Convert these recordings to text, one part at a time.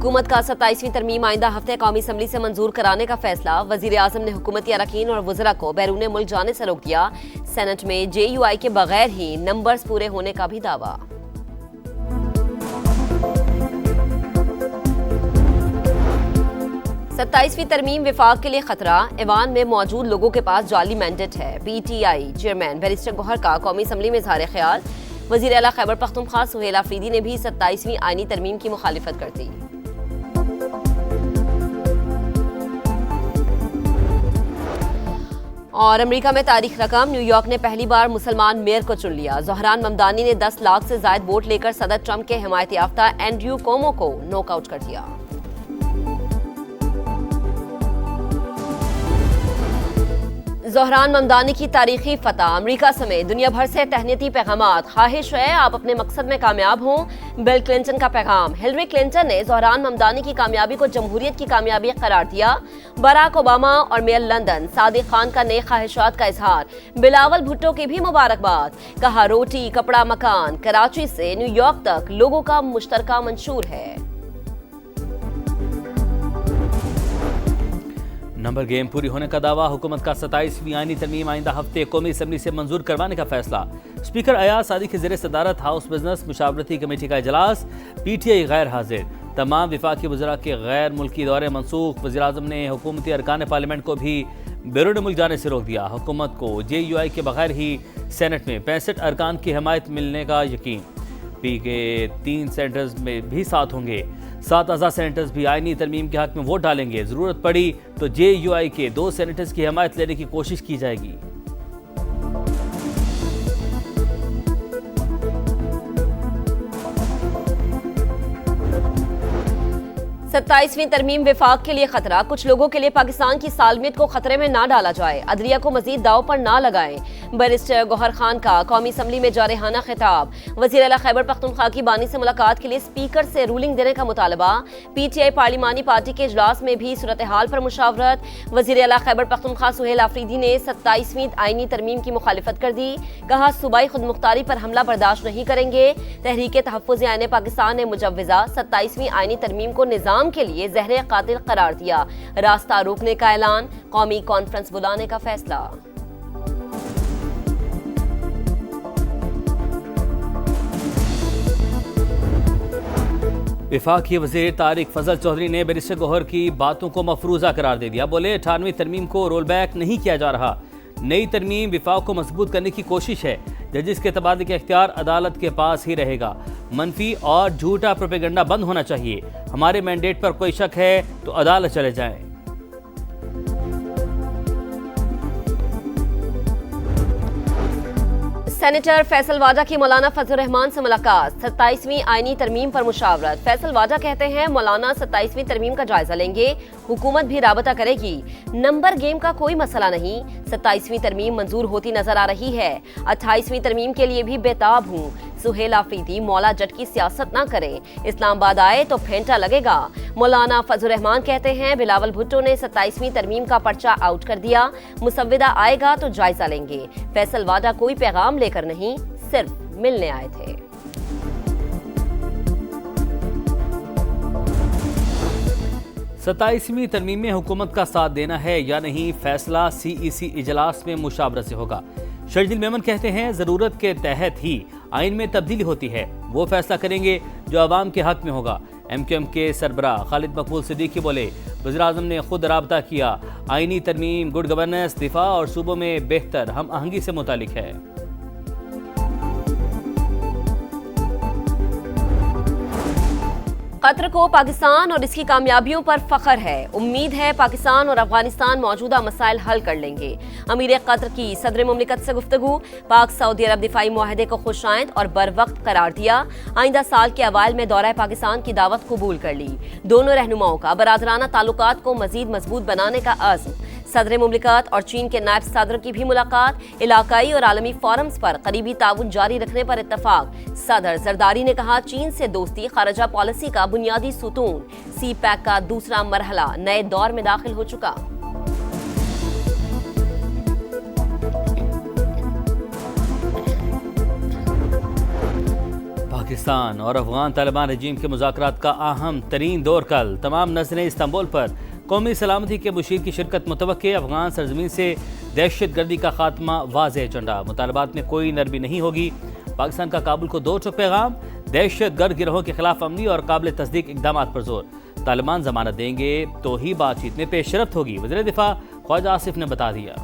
हुकूमत का 27वीं तरमीम आइंदा हफ्ते कौमी असम्बली से मंजूर कराने का फैसला। वजीर आजम ने हुकूमती अरकान और वज़रा को बैरून मुल्क जाने से रोक दिया। सेनेट में JUI के बगैर ही नंबर्स पूरे होने का भी दावा। सत्ताईसवीं तरमीम विफाक के लिए खतरा। ऐवान में मौजूद लोगों के पास जाली मैंडेट है। PTI चेयरमैन बैरिस्टर गौहर का कौमी असम्बली में इज़हार ख्याल। वज़ीर आला खैबर पख्तूनख्वा सुहेल आफरीदी ने भी 27वीं आईनी तरमीम की मुखालिफत कर दी। और अमेरिका में तारीख रकम, न्यूयॉर्क ने पहली बार मुसलमान मेयर को चुन लिया। ज़ोहरान ममदानी ने 10 लाख से जायद वोट लेकर सदर ट्रंप के हिमायत याफ्ता एंड्रयू कोमो को नॉकआउट कर दिया। ज़ोहरान ममदानी की तारीखी फतह। अमेरिका समेत दुनिया भर से तहनीती पैगामात। ख्वाहिश है आप अपने मकसद में कामयाब हों। बिल क्लिंटन का पैगाम। हिलरी क्लिंटन ने ज़ोहरान ममदानी की कामयाबी को जमहूरियत की कामयाबी करार दिया। बराक ओबामा और मेयर लंदन सादिक खान का नेक ख्वाहिशात का इजहार। बिलावल भुट्टो की भी मुबारकबाद। कहा रोटी कपड़ा मकान कराची से न्यूयॉर्क तक लोगों का मुश्तरका मंशूर है। नंबर गेम पूरी होने का दावा। हुकूमत का 27वीं आईनी तरमीम आइंदा हफ्ते कौमी असम्बली से मंजूर करवाने का फैसला। स्पीकर अयाज सादी के ज़ेर सदारत हाउस बिजनेस मुशावरती कमेटी का इजलास। PTI गैर हाजिर। तमाम विफाकी वज़रा के गैर मुल्की दौरे मनसूख। वज़ीर आज़म ने हुकूमती अरकान पार्लियामेंट को भी बैरून मुल्क जाने से रोक दिया। हुकूमत को JUI के बगैर ही सेनेट में 65 अरकान की हमायत मिलने का यकीन। P के 3 सेनेटर्स में भी साथ होंगे। 7 आज़ाद सेनेटर्स भी आईनी तरमीम के हक में वोट डालेंगे। ज़रूरत पड़ी तो JUI के 2 सेनेटर्स की हमायत लेने की कोशिश की जाएगी। सत्ताईसवीं तरमीम विफाक के लिए खतरा। कुछ लोगों के लिए पाकिस्तान की सालमियत को खतरे में ना डाला जाए। अदलिया को मजीद दाव पर ना लगाएं। बैरिस्टर गौहर खान का कौमी असम्बली में जारहाना खिताब। वज़ीर आला खैबर पख्तूनख्वा की बानी से मुलाकात के लिए स्पीकर से रूलिंग देने का मुतालबा। PTI पार्लिमानी पार्टी के इजलास में भी सूरत हाल पर मुशावरत। वज़ीर आला खैबर पख्तूनख्वा सुहेल आफरीदी ने 27वीं आईनी तरमीम की मुखालिफत कर दी। कहा सूबाई खुद मुख्तारी पर हमला बर्दाश्त नहीं करेंगे। तहरीक तहफ़्फ़ुज़ आईन पाकिस्तान ने मुजव्विज़ा 27वीं आईनी तरमीम को निज़ाम के लिए जहर कातिल करार दिया। रास्ता रोकने का ऐलान। कौमी कॉन्फ्रेंस बुलाने का फैसला। विफाकी वज़ीर तारिक फजल चौधरी ने बैरिस्टर गौहर की बातों को मफरूज़ा करार दे दिया। बोले 98वीं तरमीम को रोल बैक नहीं किया जा रहा। नई तरमीम विफाक को मजबूत करने की कोशिश है। जजिस के तबादले का इख्तियार अदालत के पास ही रहेगा। मनफी और झूठा प्रोपेगेंडा बंद होना चाहिए। हमारे मैंडेट पर कोई शक है तो अदालत चले जाएं। सेनेटर फैसल वाजा की मौलाना फजल रहमान से मुलाकात। 27वीं आईनी तरमीम पर मुशावरत। फैसल वाजा कहते हैं मौलाना 27वीं तरमीम का जायजा लेंगे। हुकूमत भी राबता करेगी। नंबर गेम का कोई मसला नहीं। 27वीं तरमीम मंजूर होती नजर आ रही है। 28वीं तरमीम के लिए भी बेताब हूँ। सुहेल आफरीदी मौला जट की सियासत ना करें। इस्लामाबाद आए तो फेंटा लगेगा। मौलाना फजल रहमान कहते हैं बिलावल भुट्टो ने 27वीं तरमीम का पर्चा आउट कर दिया। मुसव्विदा आएगा तो जायजा लेंगे। फैसल वादा कोई पैगाम लेकर नहीं, सिर्फ मिलने आए थे। सत्ताईसवीं तरमीम में हुकूमत का साथ देना है या नहीं, फैसला CEC इजलास में मुशावरत से होगा। शर्जील मेमन कहते हैं जरूरत के तहत ही आइन में तब्दीली होती है। वो फैसला करेंगे जो अवाम के हक में होगा। MQM के सरबरा खालिद मकबूल सिद्दीकी बोले वज़ीर आज़म ने खुद राबता किया। आइनी तरमीम गुड गवर्नेंस, दिफा और सूबों में बेहतर हम आहंगी से मुतालिक है। कतर को पाकिस्तान और इसकी कामयाबियों पर फख्र है। उम्मीद है पाकिस्तान और अफगानिस्तान मौजूदा मसाइल हल कर लेंगे। अमीर कतर की सदर मुमलिकत से गुफ्तगू। पाक सऊदी अरब दिफाई मुआहदे को खुशाइंद और बर वक्त करार दिया। आइंदा साल के अवाइल में दौरा पाकिस्तान की दावत कबूल कर ली। दोनों रहनुमाओं का बरादराना ताल्लुकात को मजीद मजबूत बनाने का अज़्म। सदर मुमलिकत और चीन के नायब सदर की भी मुलाकात। इलाकाई और आलमी फोरम्स पर करीबी ताउन जारी रखने पर इत्तफाक। सदर जरदारी ने कहा चीन से दोस्ती खारजा पॉलिसी का बुनियादी सुतून। CPEC का दूसरा मरहला नए दौर में दाखिल हो चुका। पाकिस्तान और अफगान तालिबान रजीम के मुज़ाकरात का अहम तरीन दौर कल। तमाम नज़रें इस्तांबुल पर। कौमी सलामती के मुशीर की शिरकत मुतवक्के। अफगान सरजमीन से दहशतगर्दी का खात्मा वाज़ेह एजेंडा। मुतालबात में कोई नरमी नहीं होगी। पाकिस्तान का काबुल को दो टुक पैगाम। दहशतगर्द गिरोहों के खिलाफ अमली और काबिल तस्दीक इकदाम पर जोर। तालिबान जमानत देंगे तो ही बातचीत में पेशरफ्त होगी। वज़ीर दिफा ख्वाजा आसिफ ने बता दिया।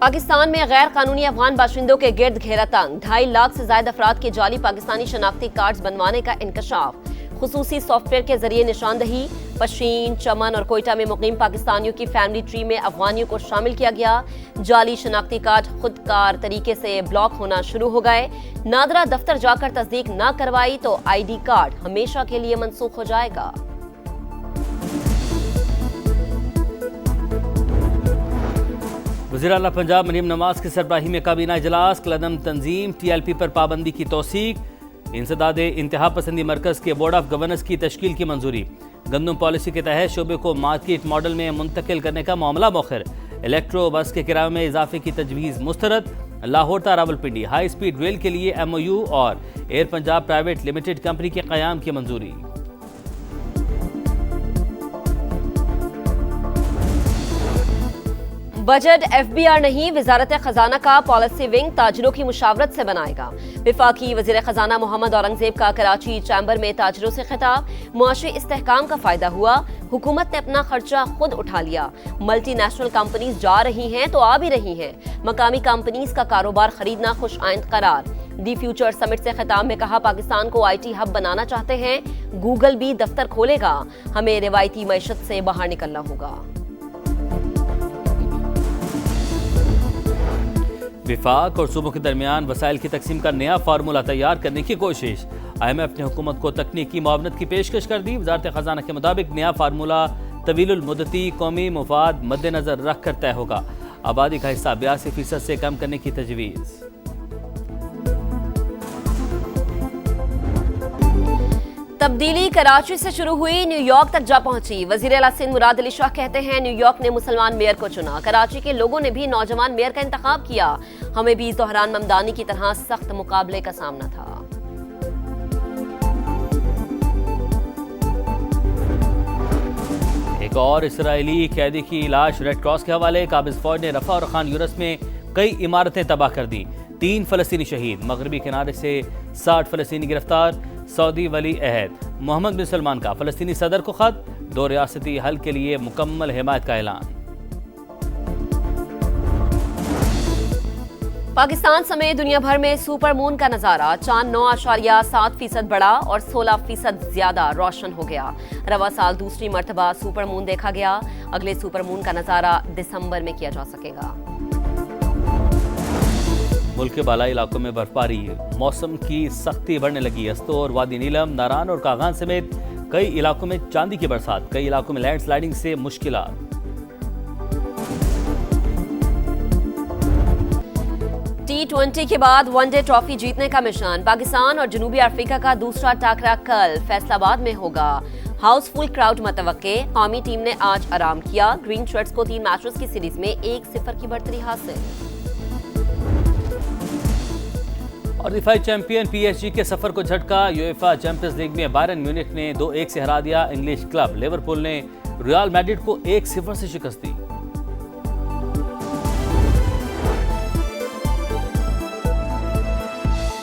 पाकिस्तान में गैर कानूनी अफगान बाशिंदों के गिर्द घेरा तंग। 2.5 लाख से ज्यादा अफराद के जाली पाकिस्तानी शनाख्ती कार्ड्स बनवाने का इंकशाफ। खुसूसी सॉफ्टवेयर के जरिए निशानदही। पशीन, चमन और कोयटा में मुकीम पाकिस्तानियों की फैमिली ट्री में अफगानियों को शामिल किया गया। जाली शनाख्ती कार्ड खुदकार तरीके से ब्लॉक होना शुरू हो गए। नादरा दफ्तर जाकर तस्दीक न करवाई तो ID कार्ड हमेशा के लिए मनसूख हो जाएगा। वज़ीर आला पंजाब मरीम नवाज की सरबराही में काबीना इजलास। कलदम तंजीम TLP पर पाबंदी की तौसीक। इंसदाद इंतहा पसंदी मरकज के बोर्ड ऑफ गवर्नर्स की तश्कील की मंजूरी। गंदम पॉलिसी के तहत शोबे को मार्केट मॉडल में मुंतकिल करने का मामला मौखर। इलेक्ट्रो बस के किराए में इजाफे की तजवीज़ मुस्तरद। लाहौर ता रावलपिंडी हाई स्पीड रेल के लिए MOU और air Punjab private limited company के क़याम की मंजूरी। बजट FBR नहीं, वजारत खजाना का पॉलिसी विंग ताजरों की मुशावरत से बनाएगा। विफाकी वजीर खजाना मोहम्मद औरंगजेब का कराची चैम्बर में ताजरों से खिताब। मुआशी इस्तेहकाम का फायदा हुआ। हुकूमत ने अपना खर्चा खुद उठा लिया। मल्टीनेशनल कंपनीज जा रही हैं तो आ भी रही हैं। मकामी कंपनीज का कारोबार खरीदना खुश आइंद करार। दी फ्यूचर समिट से खिताब में कहा, पाकिस्तान को IT हब बनाना चाहते हैं। गूगल भी दफ्तर खोलेगा। हमें रिवायती मैशत से बाहर निकलना होगा। विफाक और सूबों के दरमियान वसाइल की तकसीम का नया फार्मूला तैयार करने की कोशिश। IMF ने हुकूमत को तकनीकी मुआवनत की पेशकश कर दी। वजारत खजाना के मुताबिक नया फार्मूला तवीलुल मुद्दती कौमी मुफाद मद्देनजर रख कर तय होगा। आबादी का हिस्सा 82% से कम करने की तजवीज़। तब्दीली कराची से शुरू हुई, न्यूयॉर्क तक जा पहुंची। वजीर आला सिंध मुराद अली शाह कहते हैं, न्यूयॉर्क ने मुसलमान मेयर को चुना। कराची के लोगों ने भी नौजवान मेयर का इंतखाब किया। हमें भी इस दौरान ममदानी की तरह सख्त मुकाबले का सामना था। एक और इसराइली कैदी की लाश रेड क्रॉस के हवाले। काबिज फौज ने रफा और खान यूनिस में कई इमारतें तबाह कर दी। 3 फलस्तीनी शहीद। मगरबी किनारे से 60 फलस्तीनी गिरफ्तार। सऊदी वली अहद मोहम्मद बिन सलमान का फलस्तीनी सदर को खत। 2 रियासती हल के लिए मुकम्मल हिमायत का ऐलान। पाकिस्तान समेत दुनिया भर में सुपर मून का नजारा। चांद 9.7% बढ़ा और 16% ज्यादा रोशन हो गया। रवा साल दूसरी मर्तबा सुपर मून देखा गया। अगले सुपर मून का नजारा दिसंबर में किया जा सकेगा। मुल्क के बालाई इलाकों में बर्फबारी। मौसम की सख्ती बढ़ने लगी। अस्तोर, वादी नीलम, नारान और कागान समेत कई इलाकों में चांदी की बरसात। कई इलाकों में लैंडस्लाइडिंग से मुश्किलात। T20 के बाद वनडे ट्रॉफी जीतने का मिशन। पाकिस्तान और जनूबी अफ्रीका का दूसरा टाकरा कल फैसलाबाद में होगा। हाउसफुल क्राउड मुतवक्के। कौमी टीम ने आज आराम किया। ग्रीन शर्ट्स को 3 मैचेस की सीरीज में 1-0 की बढ़तरी हासिल। और दिफाई चैंपियन PSG के सफर को झटका। UEFA चैंपियंस लीग में बायरन म्यूनिख ने 2-1 से हरा दिया इंग्लिश क्लब। लिवरपूल ने रियल मैड्रिड को 1-0 से शिकस्त दी।